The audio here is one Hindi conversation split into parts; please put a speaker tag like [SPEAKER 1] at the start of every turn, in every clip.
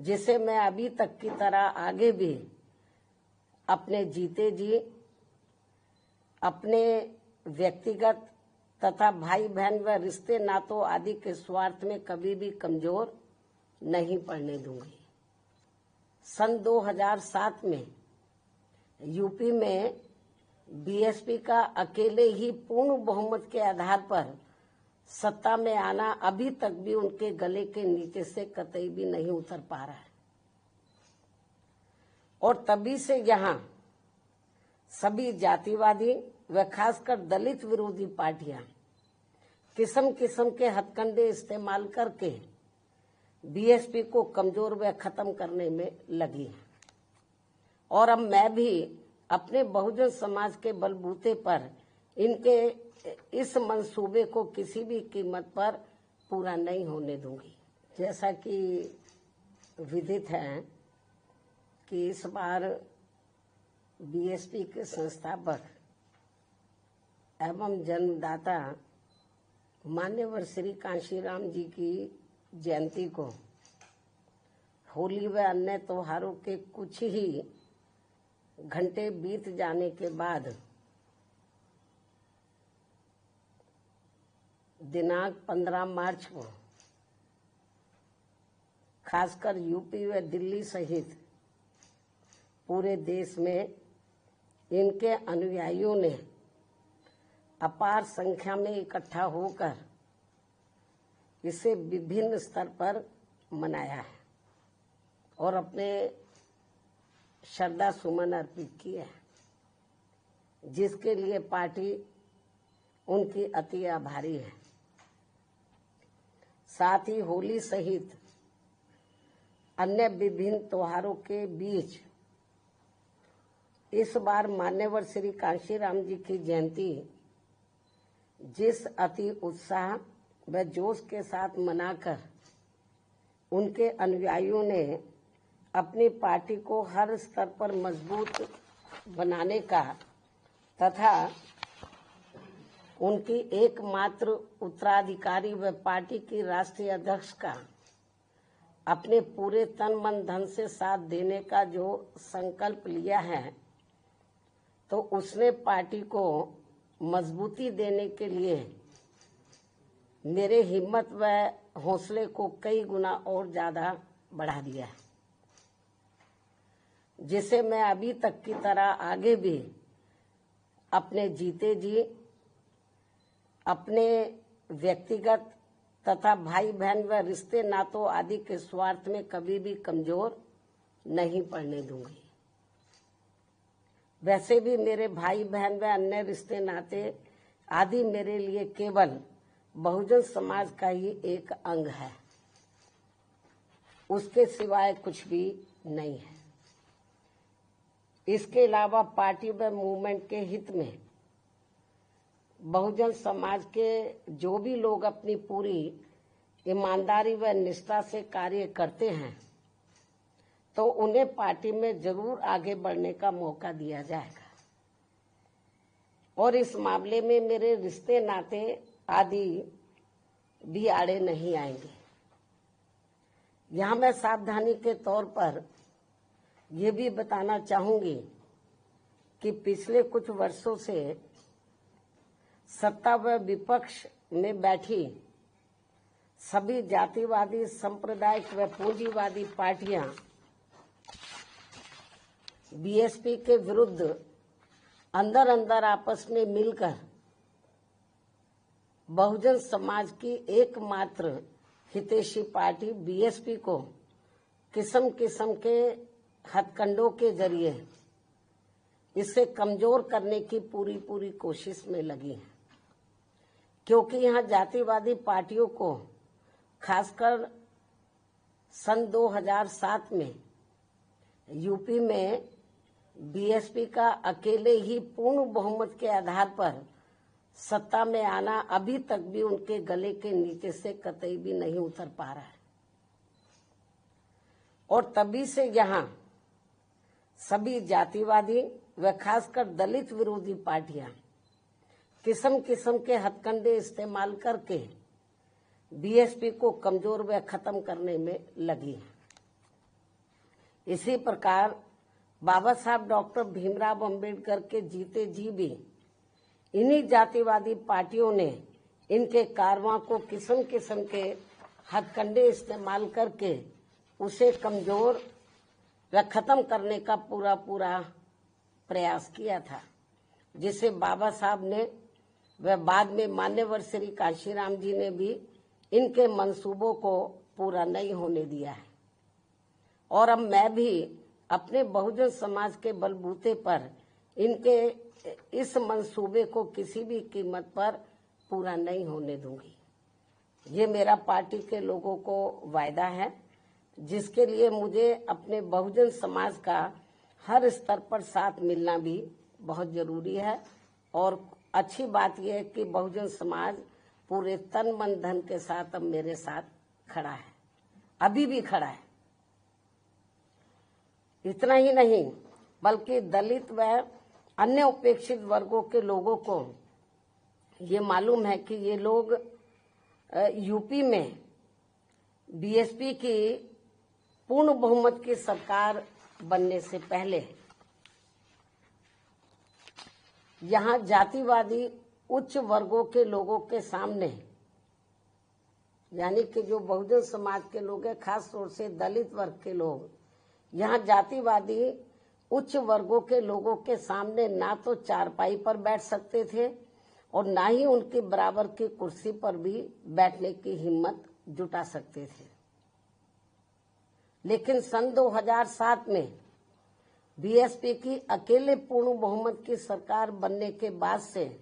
[SPEAKER 1] जिसे मैं अभी तक की तरह आगे भी अपने जीते जी अपने व्यक्तिगत तथा भाई बहन व रिश्ते नातों आदि के स्वार्थ में कभी भी कमजोर नहीं पड़ने दूंगी। सन 2007 में यूपी में बीएसपी का अकेले ही पूर्ण बहुमत के आधार पर सत्ता में आना अभी तक भी उनके गले के नीचे से कतई भी नहीं उतर पा रहा है। और तभी से यहाँ सभी जातिवादी व खासकर दलित विरोधी पार्टियां किस्म किस्म के हथकंडे इस्तेमाल करके बीएसपी को कमजोर व खत्म करने में लगी है। और अब मैं भी अपने बहुजन समाज के बलबूते पर इनके इस मंसूबे को किसी भी कीमत पर पूरा नहीं होने दूंगी। जैसा कि विदित है कि इस बार बीएसपी के संस्थापक एवं जन्मदाता मान्यवर श्री कांशीराम जी की जयंती को होली व अन्य त्योहारों के कुछ ही घंटे बीत जाने के बाद दिनांक 15 मार्च को खासकर यूपी व दिल्ली सहित पूरे देश में इनके अनुयायियों ने अपार संख्या में इकट्ठा होकर इसे विभिन्न स्तर पर मनाया है और अपने श्रद्धा सुमन अर्पित किए हैं, जिसके लिए पार्टी उनकी अति आभारी है। साथ ही होली सहित अन्य विभिन्न त्योहारों के बीच इस बार मान्यवर श्री कांशीराम जी की जयंती जिस अति उत्साह व जोश के साथ मनाकर उनके अनुयायियों ने अपनी पार्टी को हर स्तर पर मजबूत बनाने का तथा उनकी एकमात्र उत्तराधिकारी व पार्टी की राष्ट्रीय अध्यक्ष का अपने पूरे तन मन धन से साथ देने का जो संकल्प लिया है, तो उसने पार्टी को मजबूती देने के लिए मेरे हिम्मत व हौसले को कई गुना और ज्यादा बढ़ा दिया है, जिसे मैं अभी तक की तरह आगे भी अपने जीते जी अपने व्यक्तिगत तथा भाई बहन व रिश्ते नातों आदि के स्वार्थ में कभी भी कमजोर नहीं पड़ने दूंगी। वैसे भी मेरे भाई बहन व अन्य रिश्ते नाते आदि मेरे लिए केवल बहुजन समाज का ही एक अंग है, उसके सिवाय कुछ भी नहीं है। इसके अलावा पार्टी व मूवमेंट के हित में बहुजन समाज के जो भी लोग अपनी पूरी ईमानदारी व निष्ठा से कार्य करते हैं, तो उन्हें पार्टी में जरूर आगे बढ़ने का मौका दिया जाएगा और इस मामले में मेरे रिश्ते नाते आदि भी आड़े नहीं आएंगे। यहाँ मैं सावधानी के तौर पर ये भी बताना चाहूंगी कि पिछले कुछ वर्षों से सत्ता व विपक्ष में बैठी सभी जातिवादी सांप्रदायिक व पूंजीवादी पार्टियां बीएसपी के विरुद्ध अंदर अंदर आपस में मिलकर बहुजन समाज की एकमात्र हितैषी पार्टी बीएसपी को किस्म किस्म के हथकंडों के जरिए इसे कमजोर करने की पूरी कोशिश में लगी है, क्योंकि यहाँ जातिवादी पार्टियों को खासकर सन 2007 में यूपी में बीएसपी का अकेले ही पूर्ण बहुमत के आधार पर सत्ता में आना अभी तक भी उनके गले के नीचे से कतई भी नहीं उतर पा रहा है। और तभी से यहाँ सभी जातिवादी व खासकर दलित विरोधी पार्टियां किस्म किस्म के हथकंडे इस्तेमाल करके बीएसपी को कमजोर व खत्म करने में लगी है। इसी प्रकार बाबा साहब डॉक्टर भीमराव अंबेडकर के जीते जी भी इन्हीं जातिवादी पार्टियों ने इनके कारवां को किस्म किस्म के हथकंडे इस्तेमाल करके उसे कमजोर व खत्म करने का पूरा प्रयास किया था, जिसे बाबा साहब ने व बाद में मान्यवर श्री कांशीराम जी ने भी इनके मंसूबों को पूरा नहीं होने दिया है। और अब मैं भी अपने बहुजन समाज के बलबूते पर इनके इस मंसूबे को किसी भी कीमत पर पूरा नहीं होने दूंगी। ये मेरा पार्टी के लोगों को वायदा है, जिसके लिए मुझे अपने बहुजन समाज का हर स्तर पर साथ मिलना भी बहुत जरूरी है। और अच्छी बात यह है कि बहुजन समाज पूरे तन मन धन के साथ अब मेरे साथ खड़ा है, अभी भी खड़ा है। इतना ही नहीं बल्कि दलित व अन्य उपेक्षित वर्गों के लोगों को ये मालूम है कि ये लोग यूपी में बीएसपी की पूर्ण बहुमत की सरकार बनने से पहले यहाँ जातिवादी उच्च वर्गों के लोगों के सामने, यानी कि जो बहुजन समाज के लोग हैं, खास तौर से दलित वर्ग के लोग, यहाँ जातिवादी उच्च वर्गों के लोगों के सामने ना तो चारपाई पर बैठ सकते थे और ना ही उनके बराबर की कुर्सी पर भी बैठने की हिम्मत जुटा सकते थे। लेकिन सन 2007 में बीएसपी की अकेले पूर्ण बहुमत की सरकार बनने के बाद से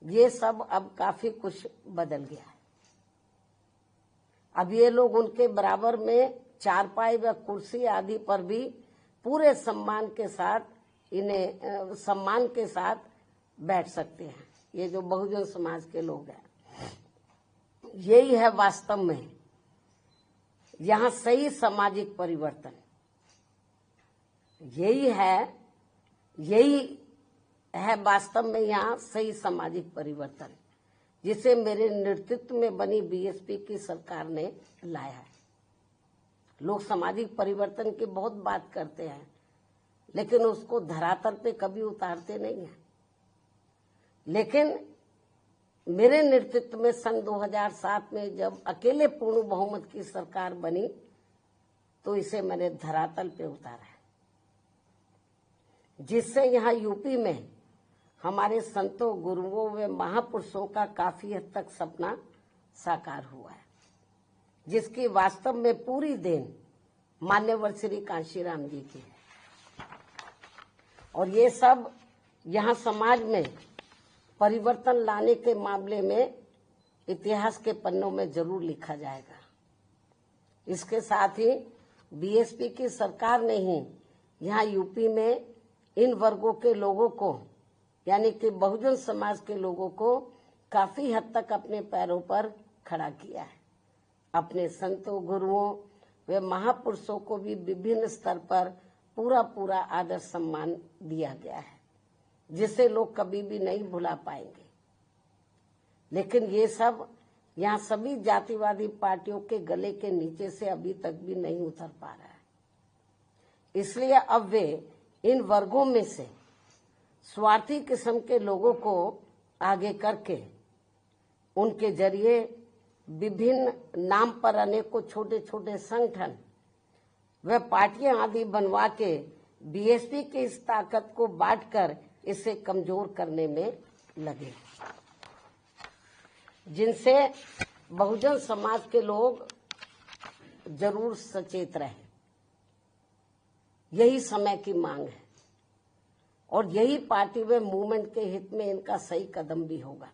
[SPEAKER 1] ये सब अब काफी कुछ बदल गया है। अब ये लोग उनके बराबर में चारपाई व कुर्सी आदि पर भी पूरे सम्मान के साथ बैठ सकते हैं। ये जो बहुजन समाज के लोग हैं, यही है वास्तव में यहाँ सही सामाजिक परिवर्तन। यही है वास्तव में यहाँ सही सामाजिक परिवर्तन, जिसे मेरे नेतृत्व में बनी बीएसपी की सरकार ने लाया है। लोग सामाजिक परिवर्तन की बहुत बात करते हैं, लेकिन उसको धरातल पे कभी उतारते नहीं हैं। लेकिन मेरे नेतृत्व में सन 2007 में जब अकेले पूर्ण बहुमत की सरकार बनी तो इसे मैंने धरातल पे उतारा है, जिससे यहाँ यूपी में हमारे संतों, गुरुओं व महापुरुषों का काफी हद तक सपना साकार हुआ है, जिसकी वास्तव में पूरी देन मान्यवर श्री कांशीराम जी की है। और ये सब यहाँ समाज में परिवर्तन लाने के मामले में इतिहास के पन्नों में जरूर लिखा जाएगा। इसके साथ ही बीएसपी की सरकार ने ही यहाँ यूपी में इन वर्गों के लोगों को, यानी कि बहुजन समाज के लोगों को काफी हद तक अपने पैरों पर खड़ा किया है। अपने संतों, गुरुओं व महापुरुषों को भी विभिन्न स्तर पर पूरा आदर सम्मान दिया गया है, जिसे लोग कभी भी नहीं भुला पाएंगे। लेकिन ये सब यहाँ सभी जातिवादी पार्टियों के गले के नीचे से अभी तक भी नहीं उतर पा रहा है। इसलिए अब वे इन वर्गों में से स्वार्थी किस्म के लोगों को आगे करके उनके जरिए विभिन्न नाम पर अनेकों छोटे छोटे संगठन व पार्टियां आदि बनवा के बीएसपी की इस ताकत को बांटकर इसे कमजोर करने में लगे, जिनसे बहुजन समाज के लोग जरूर सचेत रहे। यही समय की मांग है और यही पार्टी व मूवमेंट के हित में इनका सही कदम भी होगा,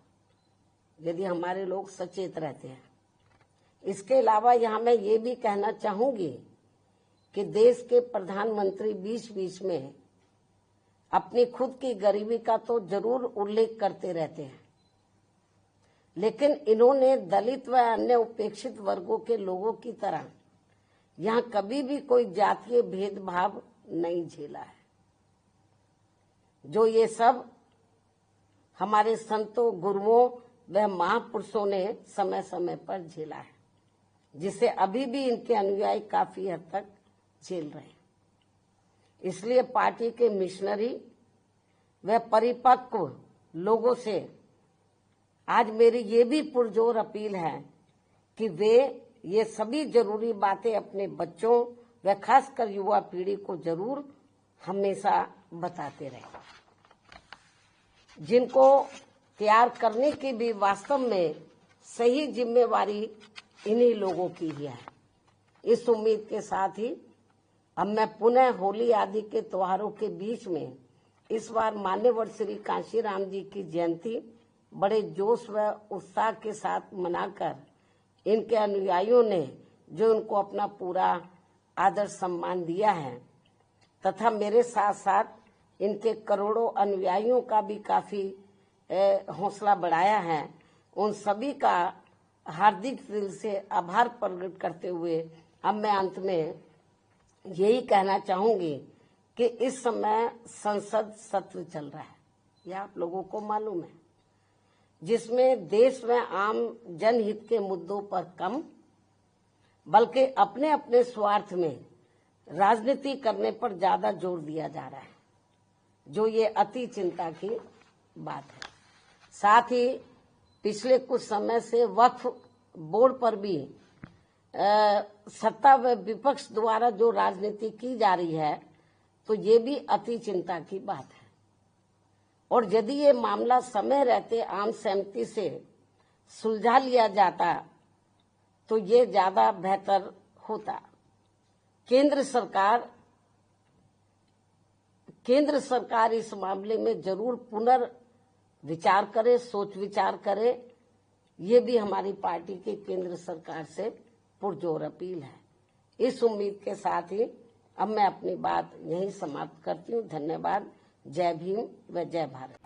[SPEAKER 1] यदि हमारे लोग सचेत रहते हैं। इसके अलावा यहाँ मैं ये भी कहना चाहूंगी कि देश के प्रधानमंत्री बीच बीच में अपनी खुद की गरीबी का तो जरूर उल्लेख करते रहते हैं, लेकिन इन्होंने दलित व अन्य उपेक्षित वर्गों के लोगों की तरह यहाँ कभी भी कोई जातीय भेदभाव नहीं झेला है, जो ये सब हमारे संतों, गुरुओं व महापुरुषों ने समय समय पर झेला है, जिसे अभी भी इनके अनुयायी काफी हद तक झेल रहे हैं। इसलिए पार्टी के मिशनरी व परिपक्व लोगों से आज मेरी ये भी पुरजोर अपील है कि वे ये सभी जरूरी बातें अपने बच्चों व खासकर युवा पीढ़ी को जरूर हमेशा बताते रहे, जिनको तैयार करने की भी वास्तव में सही जिम्मेवारी इन्हीं लोगों की ही है। इस उम्मीद के साथ ही अब मैं पुनः होली आदि के त्योहारों के बीच में इस बार मान्यवर श्री कांशीराम जी की जयंती बड़े जोश व उत्साह के साथ मनाकर इनके अनुयायियों ने जो उनको अपना पूरा आदर सम्मान दिया है तथा मेरे साथ साथ इनके करोड़ों अनुयायियों का भी काफी हौसला बढ़ाया है, उन सभी का हार्दिक दिल से आभार प्रकट करते हुए अब मैं अंत में यही कहना चाहूंगी कि इस समय संसद सत्र चल रहा है, यह आप लोगों को मालूम है, जिसमें देश में आम जनहित के मुद्दों पर कम बल्कि अपने अपने स्वार्थ में राजनीति करने पर ज्यादा जोर दिया जा रहा है, जो ये अति चिंता की बात है। साथ ही पिछले कुछ समय से वक्फ बोर्ड पर भी सत्ता व विपक्ष द्वारा जो राजनीति की जा रही है, तो ये भी अति चिंता की बात है। और यदि ये मामला समय रहते आम सहमति से सुलझा लिया जाता तो ये ज्यादा बेहतर होता। केंद्र सरकार इस मामले में जरूर पुनर्विचार करे, सोच विचार करे, ये भी हमारी पार्टी की केंद्र सरकार से पुरजोर अपील है। इस उम्मीद के साथ ही अब मैं अपनी बात यहीं समाप्त करती हूँ। धन्यवाद। जय भीम व जय भारत।